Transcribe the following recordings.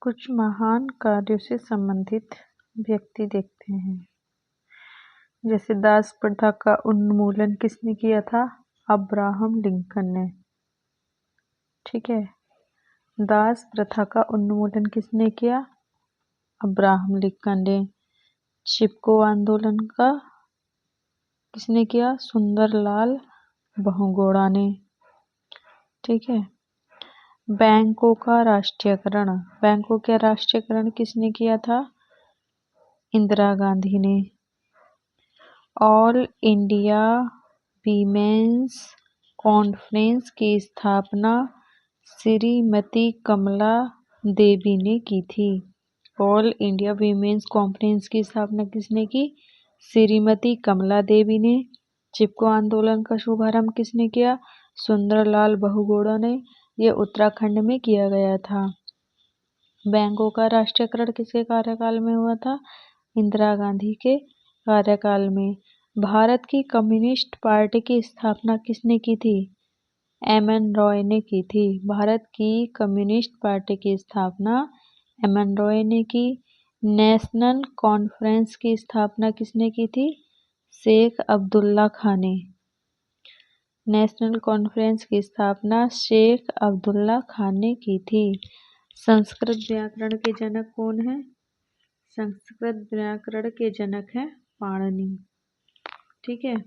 कुछ महान कार्यों से संबंधित व्यक्ति देखते हैं। जैसे दास प्रथा का उन्मूलन किसने किया था? अब्राहम लिंकन ने। ठीक है, दास प्रथा का उन्मूलन किसने किया? अब्राहम लिंकन ने। चिपको आंदोलन का किसने किया? सुंदरलाल बहुगुणा ने। ठीक है, बैंकों का राष्ट्रीयकरण, बैंकों का राष्ट्रीयकरण किसने किया था? इंदिरा गांधी ने। ऑल इंडिया वीमेंस कॉन्फ्रेंस की स्थापना श्रीमती कमला देवी ने की थी। ऑल इंडिया वीमेंस कॉन्फ्रेंस की स्थापना किसने की? श्रीमती कमला देवी ने। चिपको आंदोलन का शुभारंभ किसने किया? सुंदरलाल बहुगुणा ने। यह उत्तराखंड में किया गया था। बैंकों का राष्ट्रीयकरण किसके कार्यकाल में हुआ था? इंदिरा गांधी के कार्यकाल में। भारत की कम्युनिस्ट पार्टी की स्थापना किसने की थी? एम.एन. रॉय ने की थी। भारत की कम्युनिस्ट पार्टी की स्थापना एम.एन. रॉय ने की। नेशनल कॉन्फ्रेंस की स्थापना किसने की थी? शेख अब्दुल्ला खान ने। नेशनल कॉन्फ्रेंस की स्थापना शेख अब्दुल्ला खान ने की थी। संस्कृत व्याकरण के जनक कौन है? संस्कृत व्याकरण के जनक है पाणिनि। ठीक है,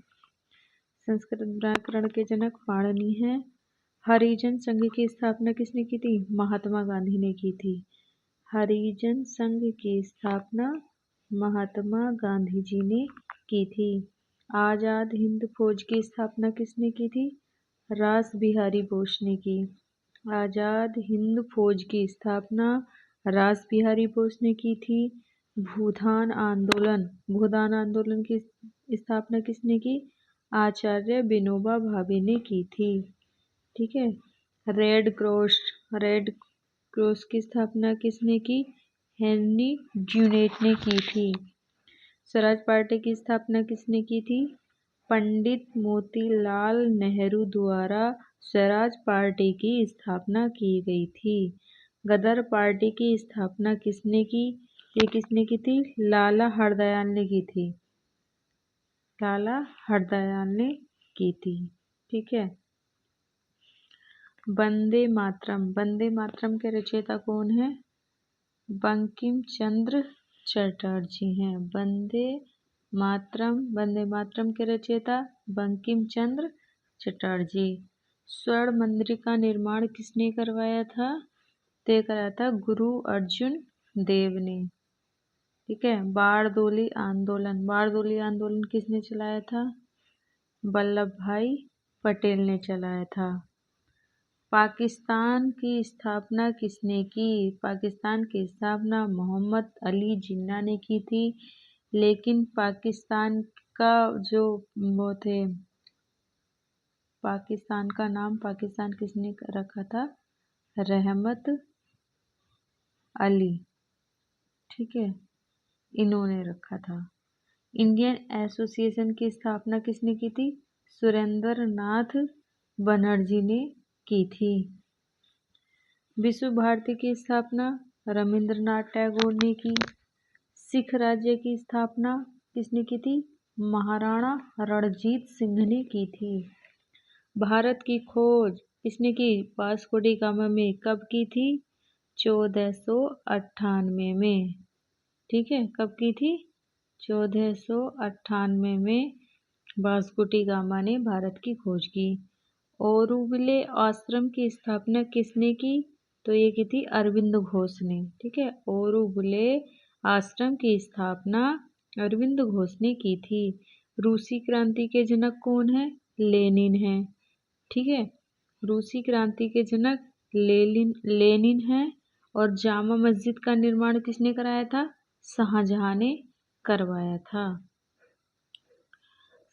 संस्कृत व्याकरण के जनक पाणिनि है। हरिजन संघ की स्थापना किसने की थी? महात्मा गांधी ने की थी। हरिजन संघ की स्थापना महात्मा गांधी जी ने की थी। आजाद हिंद फौज की स्थापना किसने की थी? रास बिहारी बोस ने की। आजाद हिंद फौज की स्थापना रास बिहारी बोस ने की थी। भूदान आंदोलन की स्थापना किसने की? आचार्य विनोबा भावे ने की थी। ठीक है, रेड क्रॉस की स्थापना किसने की? हेनरी ड्यूनेट ने की थी। स्वराज पार्टी की स्थापना किसने की थी? पंडित मोतीलाल नेहरू द्वारा स्वराज पार्टी की स्थापना की गई थी। गदर पार्टी की स्थापना किसने की? ये किसने की थी? लाला हरदयाल ने की थी। लाला हरदयाल ने की थी। ठीक है, वंदे मातरम के रचयिता कौन है? बंकिम चंद्र चटर्जी हैं। वंदे मातरम के रचयिता बंकिम चंद्र चटर्जी। स्वर्ण मंदिर का निर्माण किसने करवाया था? तय कराया था गुरु अर्जुन देव ने। ठीक है, बारदोली आंदोलन किसने चलाया था? वल्लभ भाई पटेल ने चलाया था। पाकिस्तान की स्थापना किसने की? पाकिस्तान की स्थापना मोहम्मद अली जिन्ना ने की थी। लेकिन पाकिस्तान का जो वो थे, पाकिस्तान का नाम पाकिस्तान किसने रखा था? रहमत अली। ठीक है, इन्होंने रखा था। इंडियन एसोसिएशन की स्थापना किसने की थी? सुरेंद्र नाथ बनर्जी ने की थी। विश्व भारती की स्थापना रविंद्रनाथ टैगोर ने की। सिख राज्य की स्थापना किसने की थी? महाराणा रणजीत सिंह ने की थी। भारत की खोज किसने की? वास्को डी गामा में कब की थी? 1498 में। ठीक है, कब की थी? 1498 में वास्को डी गामा ने भारत की खोज की। औरुविले आश्रम की स्थापना किसने की? तो ये की थी अरविंद घोष ने। ठीक है, औरुविले आश्रम की स्थापना अरविंद घोष ने की थी। रूसी क्रांति के जनक कौन है? लेनिन है। ठीक है, रूसी क्रांति के जनक लेनिन है। और जामा मस्जिद का निर्माण किसने कराया था? शाहजहां ने करवाया था।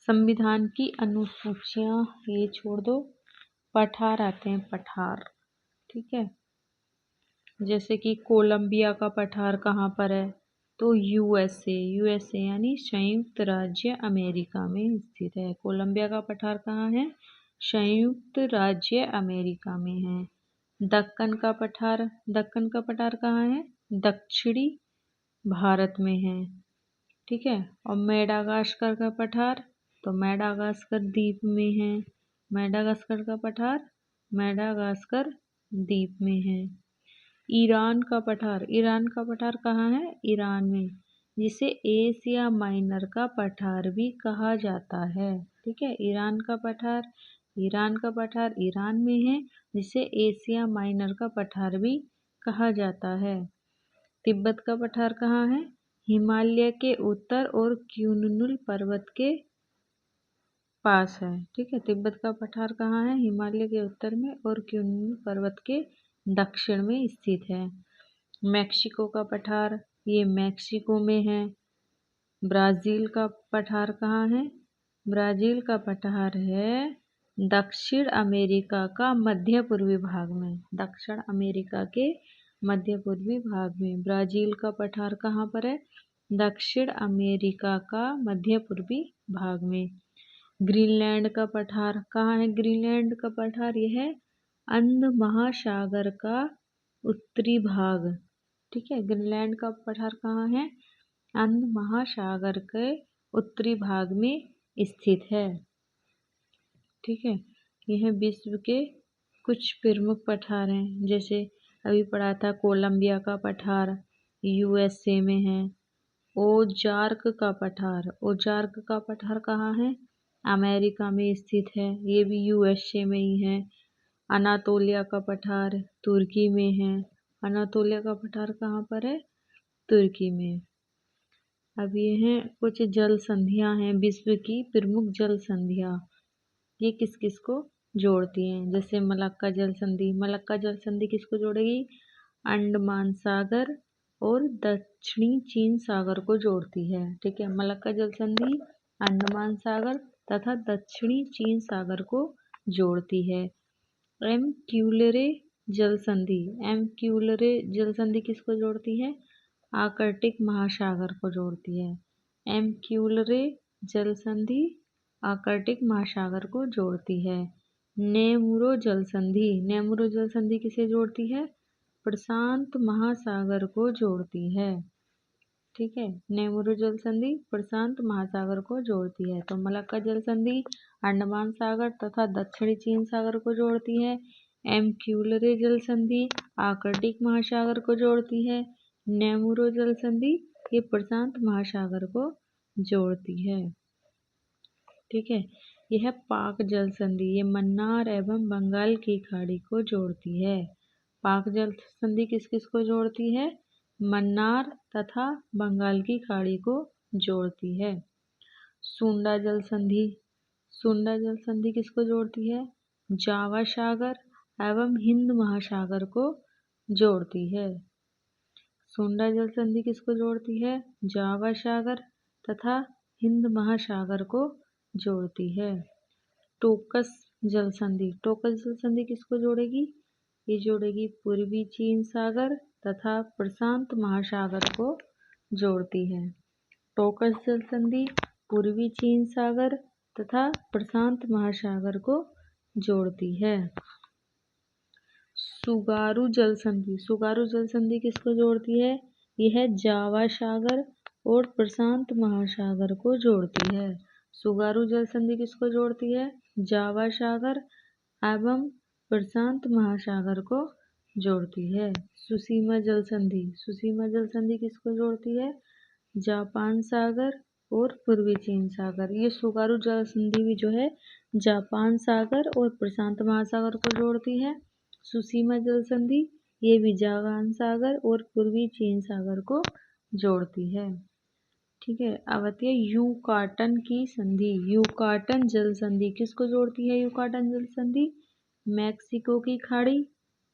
संविधान की अनुसूचियां ये छोड़ दो, पठार आते हैं, पठार। ठीक है, जैसे कि कोलंबिया का पठार कहाँ पर है? तो यूएसए यानी संयुक्त राज्य अमेरिका में स्थित है। कोलंबिया का पठार कहाँ है? संयुक्त राज्य अमेरिका में है। दक्कन का पठार कहाँ है? दक्षिणी भारत में है। ठीक है। और मेडागास्कर का पठार तो मेडागास्कर द्वीप में है। मेडागास्कर का पठार मेडागास्कर द्वीप में है। ईरान का पठार कहाँ है? ईरान में, जिसे एशिया माइनर का पठार भी कहा जाता है। ठीक है। ईरान का पठार ईरान में है, जिसे एशिया माइनर का पठार भी कहा जाता है। तिब्बत का पठार कहाँ है? हिमालय के उत्तर और क्यूनुनुल पर्वत के पास है। ठीक है। तिब्बत का पठार कहाँ है? हिमालय के उत्तर में और क्यूनुनुल पर्वत के दक्षिण में स्थित है। मैक्सिको का पठार, ये मैक्सिको में है। ब्राज़ील का पठार कहाँ है? ब्राज़ील का पठार है दक्षिण अमेरिका का मध्य पूर्वी भाग में। दक्षिण अमेरिका के मध्य पूर्वी भाग में ब्राज़ील का पठार कहाँ पर है? दक्षिण अमेरिका का मध्य पूर्वी भाग में। ग्रीनलैंड का पठार कहाँ है? ग्रीनलैंड का पठार यह है अंध महासागर का उत्तरी भाग। ठीक है। ग्रीनलैंड का पठार कहाँ है? अंध महासागर के उत्तरी भाग में स्थित है। ठीक है। यह विश्व के कुछ प्रमुख पठार हैं, जैसे अभी पढ़ा था कोलंबिया का पठार यूएसए में है। ओजार्क का पठार कहाँ है? अमेरिका में स्थित है, ये भी यूएसए में ही है। अनातोलिया का पठार तुर्की में है। अनातोलिया का पठार कहाँ पर है? तुर्की में। अब ये हैं कुछ जल संधियां हैं, विश्व की प्रमुख जल संधियां। ये किस किस को जोड़ती हैं? जैसे मलक्का जल संधि किसको जोड़ेगी? अंडमान सागर और दक्षिणी चीन सागर को जोड़ती है। ठीक है। मलक्का जल संधि अंडमान सागर तथा दक्षिणी चीन सागर को जोड़ती है। एमक्यूलरे जल संधि किसको जोड़ती है? आर्कटिक महासागर को जोड़ती है। एमक्यूलरे जल संधि आर्कटिक महासागर को जोड़ती है। नेमुरो जल संधि किसे जोड़ती है? प्रशांत महासागर को जोड़ती है। ठीक है। नेमुरो जल संधि प्रशांत महासागर को जोड़ती है। तो मलक्का जल संधि अंडमान सागर तथा दक्षिणी चीन सागर को जोड़ती है। एमक्यूलरे जल संधि आर्कटिक महासागर को जोड़ती है। नेमुरो जल संधि ये प्रशांत महासागर को जोड़ती है। ठीक है। यह पाक जल संधि ये मन्नार एवं बंगाल की खाड़ी को जोड़ती है। पाक जल संधि किस किस को जोड़ती है? मन्नार तथा बंगाल की खाड़ी को जोड़ती है। सुंडा जल संधि किसको जोड़ती है? जावा सागर एवं हिंद महासागर को जोड़ती है। सुंडा जल संधि किसको जोड़ती है? जावा सागर तथा हिंद महासागर को जोड़ती है। टोकस जल संधि किसको जोड़ेगी? ये जोड़ेगी पूर्वी चीन सागर तथा प्रशांत महासागर को जोड़ती है। टोकस जल संधि पूर्वी चीन सागर तथा प्रशांत महासागर को जोड़ती है। सुगारू जल संधि किसको जोड़ती है? यह जावा सागर और प्रशांत महासागर को जोड़ती है। सुगारू जल संधि किसको जोड़ती है? जावा सागर एवं प्रशांत महासागर को जोड़ती है। सुसीमा जल संधि किसको जोड़ती है? जापान सागर और पूर्वी चीन सागर। ये सुगारू जल संधि भी जो है जापान सागर और प्रशांत महासागर को जोड़ती है। सुसीमा जल संधि ये भी जापान सागर और पूर्वी चीन सागर को जोड़ती है। ठीक है। अब आती है यूकाटन की संधि। यूकाटन जल संधि किसको जोड़ती है? यूकाटन जल संधि मैक्सिको की खाड़ी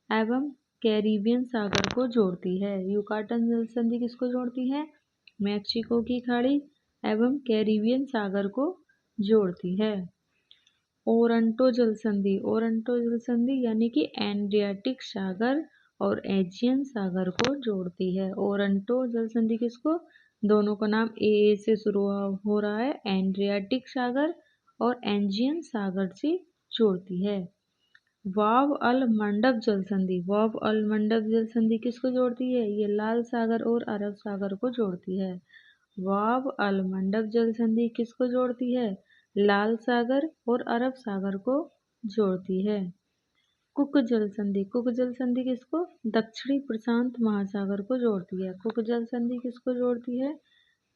एवं कैरिबियन सागर को जोड़ती है। यूकाटन जल संधि किसको जोड़ती है? मैक्सिको की खाड़ी एवं कैरिबियन सागर को जोड़ती है। ओरंटो जल संधि यानी कि एड्रियाटिक सागर और एजियन सागर को जोड़ती है। ओरंटो जल संधि किसको? दोनों का नाम ए से शुरू हो रहा है। एड्रियाटिक सागर और एजियन सागर से जोड़ती है। वाव अल मंडप जल संधि, वाव अल मंडप जल संधि किसको जोड़ती है? ये लाल सागर और अरब सागर को जोड़ती है। वाव अल मंडप जल संधि किसको जोड़ती है? लाल सागर और अरब सागर को जोड़ती है। कुक जल संधि, कुक जल संधि किसको? दक्षिणी प्रशांत महासागर को जोड़ती है। कुक जल संधि किसको जोड़ती है?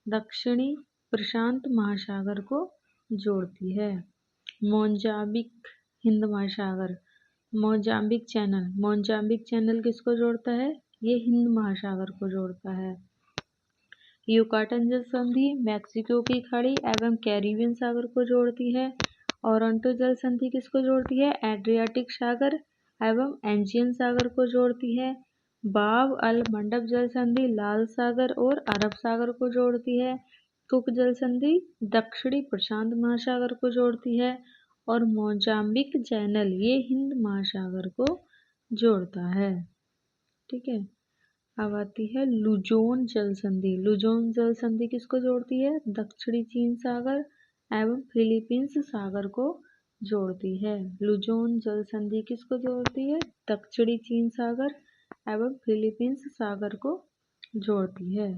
दक्षिणी प्रशांत महासागर को जोड़ती है। मोजाम्बिक हिंद महासागर, मोजाम्बिक चैनल, मोजाम्बिक चैनल किसको जोड़ता है? ये हिंद महासागर को जोड़ता है। युकाटन जल संधि मैक्सिको की खाड़ी एवं कैरिबियन सागर को जोड़ती है। ओरंटो जल संधि किसको जोड़ती है? एड्रियाटिक सागर एवं एंजियन सागर को जोड़ती है। बाब अल मंडप जल संधि लाल सागर और अरब सागर को जोड़ती है। कुक जल संधि दक्षिणी प्रशांत महासागर को जोड़ती है। और मोजाम्बिक चैनल ये हिंद महासागर को जोड़ता है। ठीक है, अब आती है लुजोन जल संधि। लुजोन जल संधि किसको जोड़ती है? दक्षिणी चीन सागर एवं फिलीपींस सागर को जोड़ती है। लुजोन जल संधि किसको जोड़ती है? दक्षिणी चीन सागर एवं फिलीपींस सागर को जोड़ती है।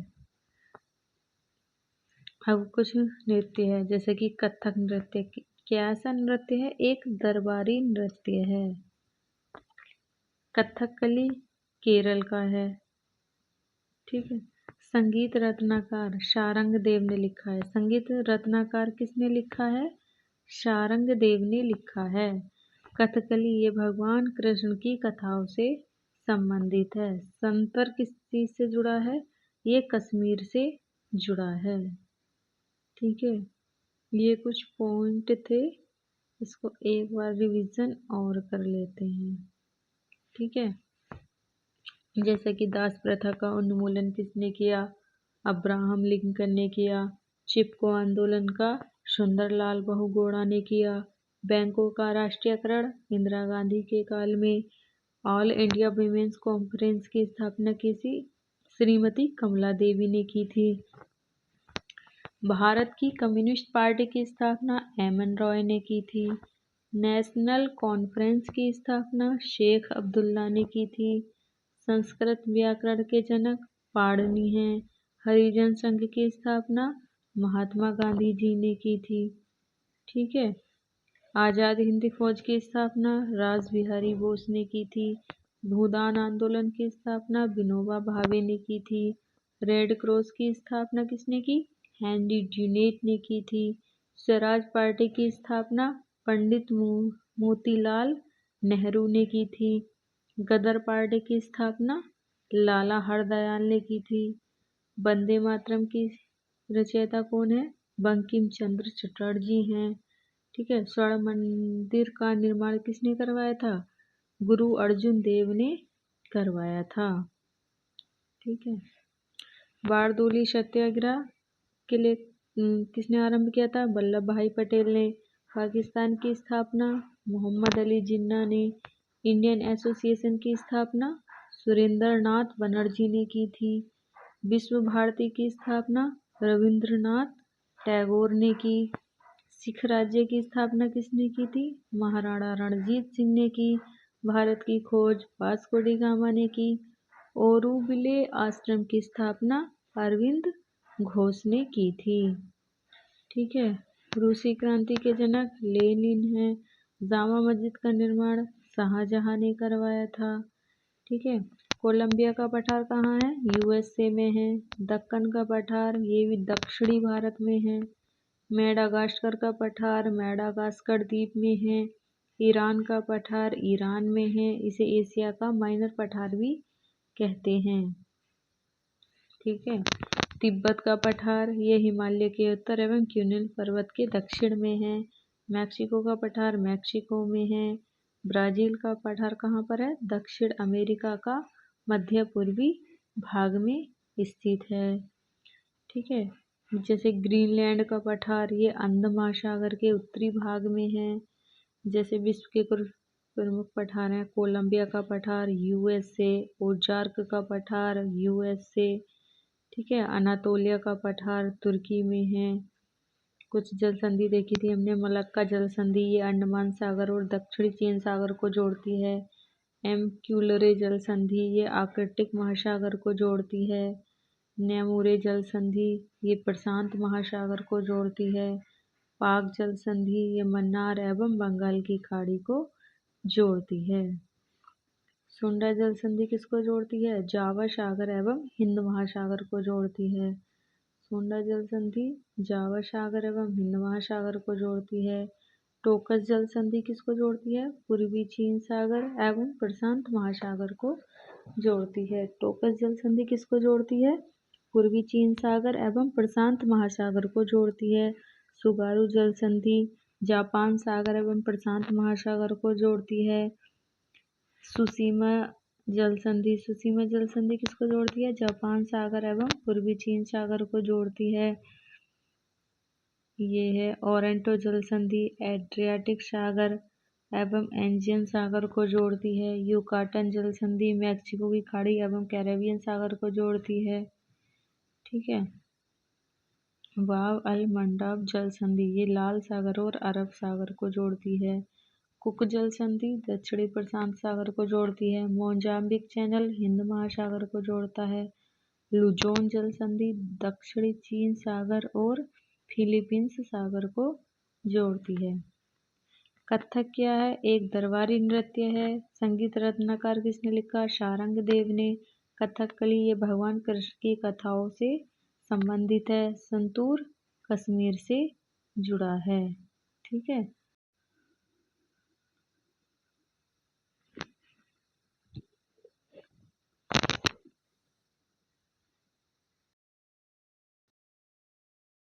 अब कुछ नृत्य है, जैसे कि कथक नृत्य। कैसा नृत्य है? एक दरबारी नृत्य है। कथकली केरल का है। ठीक है, संगीत रत्नाकर शारंग देव ने लिखा है। संगीत रत्नाकर किसने लिखा है? शारंग देव ने लिखा है। कथकली ये भगवान कृष्ण की कथाओं से संबंधित है। संतर किस चीज से जुड़ा है? ये कश्मीर से जुड़ा है। ठीक है, ये कुछ पॉइंट थे, इसको एक बार रिवीजन और कर लेते हैं। ठीक है, जैसे कि दास प्रथा का उन्मूलन किसने किया? अब्राहम लिंकन ने किया। चिपको आंदोलन का सुंदरलाल बहुगुणा ने किया। बैंकों का राष्ट्रीयकरण इंदिरा गांधी के काल में। ऑल इंडिया विमेंस कॉन्फ्रेंस की स्थापना किसी श्रीमती कमला देवी ने की थी। भारत की कम्युनिस्ट पार्टी की स्थापना एमएन रॉय ने की थी। नेशनल कॉन्फ्रेंस की स्थापना शेख अब्दुल्ला ने की थी। संस्कृत व्याकरण के जनक पाणिनि हैं। हरिजन संघ की स्थापना महात्मा गांधी जी ने की थी। ठीक है, आज़ाद हिंद फौज की स्थापना रास बिहारी बोस ने की थी। भूदान आंदोलन की स्थापना विनोबा भावे ने की थी। रेड क्रॉस की स्थापना किसने की? हेनरी ड्यूनेट ने की थी। स्वराज पार्टी की स्थापना पंडित मोतीलाल नेहरू ने की थी। गदर पार्टी की स्थापना लाला हरदयाल ने की थी। वंदे मातरम की रचयिता कौन है? बंकिम चंद्र चटर्जी हैं। ठीक है, स्वर्ण मंदिर का निर्माण किसने करवाया था? गुरु अर्जुन देव ने करवाया था। ठीक है, बारदोली सत्याग्रह के लिए किसने आरंभ किया था? वल्लभ भाई पटेल ने। पाकिस्तान की स्थापना मोहम्मद अली जिन्ना ने। इंडियन एसोसिएशन की स्थापना सुरेंद्र नाथ बनर्जी ने की थी। विश्व भारती की स्थापना रविंद्रनाथ टैगोर ने की। सिख राज्य की स्थापना किसने की थी? महाराणा रणजीत सिंह ने की। भारत की खोज वास्को डी गामा ने की। ओरुविले आश्रम की स्थापना अरविंद घोष ने की थी। ठीक है, रूसी क्रांति के जनक लेनिन है। जामा मस्जिद का निर्माण शाहजहां ने करवाया था। ठीक है, कोलंबिया का पठार कहाँ है? यूएसए में है। दक्कन का पठार ये भी दक्षिणी भारत में है। मेडागास्कर का पठार मेडागास्कर द्वीप में है। ईरान का पठार ईरान में है। इसे एशिया का माइनर पठार भी कहते हैं। ठीक है, तिब्बत का पठार ये हिमालय के उत्तर एवं क्यूनिल पर्वत के दक्षिण में है। मैक्सिको का पठार मैक्सिको में है। ब्राजील का पठार कहाँ पर है? दक्षिण अमेरिका का मध्य पूर्वी भाग में स्थित है। ठीक है, जैसे ग्रीनलैंड का पठार ये अंध महासागर के उत्तरी भाग में है। जैसे विश्व के कुछ प्रमुख पठार हैं, कोलंबिया का पठार यूएसए, ओजार्क का पठार यूएसए। ठीक है, अनातोलिया का पठार तुर्की में है। कुछ जल संधि देखी थी हमने। मलक्का जल संधि, ये अंडमान सागर और दक्षिणी चीन सागर को जोड़ती है। एमक्यूलरे जल संधि, ये आर्कटिक महासागर को जोड़ती है। नेमुरे जल संधि, ये प्रशांत महासागर को जोड़ती है। पाक जल संधि, ये मन्नार एवं बंगाल की खाड़ी को जोड़ती है। सुंडा जल संधि किसको जोड़ती है? जावा सागर एवं हिंद महासागर को जोड़ती है। सुंडा जल संधि जावा सागर एवं हिंद महासागर को जोड़ती है। टोकस जल संधि किसको जोड़ती है? पूर्वी चीन सागर एवं प्रशांत महासागर को जोड़ती है। टोकस जल संधि किसको जोड़ती है? पूर्वी चीन सागर एवं प्रशांत महासागर को जोड़ती है। सुगारू जल संधि जापान सागर एवं प्रशांत महासागर को जोड़ती है। सुसीमा जल संधि, सुसीमा जल संधि किसको जोड़ती है? जापान सागर एवं पूर्वी चीन सागर को जोड़ती है। ये है ओरेंटो जल संधि, एड्रियाटिक सागर एवं एंजियन सागर को जोड़ती है। युकाटन जल संधि मैक्सिको की खाड़ी एवं कैरेबियन सागर को जोड़ती है। ठीक है। वाव अल मंडब जल संधि, ये लाल सागर और अरब सागर को जोड़ती है। कुक जल संधि दक्षिणी प्रशांत सागर को जोड़ती है। मोजाम्बिक चैनल हिंद महासागर को जोड़ता है। लुजोन जल संधि दक्षिणी चीन सागर और फिलीपींस सागर को जोड़ती है। कथक क्या है? एक दरबारी नृत्य है। संगीत रत्नाकर किसने लिखा? शारंग देव ने। कथकली ये भगवान कृष्ण की कथाओं से संबंधित है। संतूर कश्मीर से जुड़ा है। ठीक है।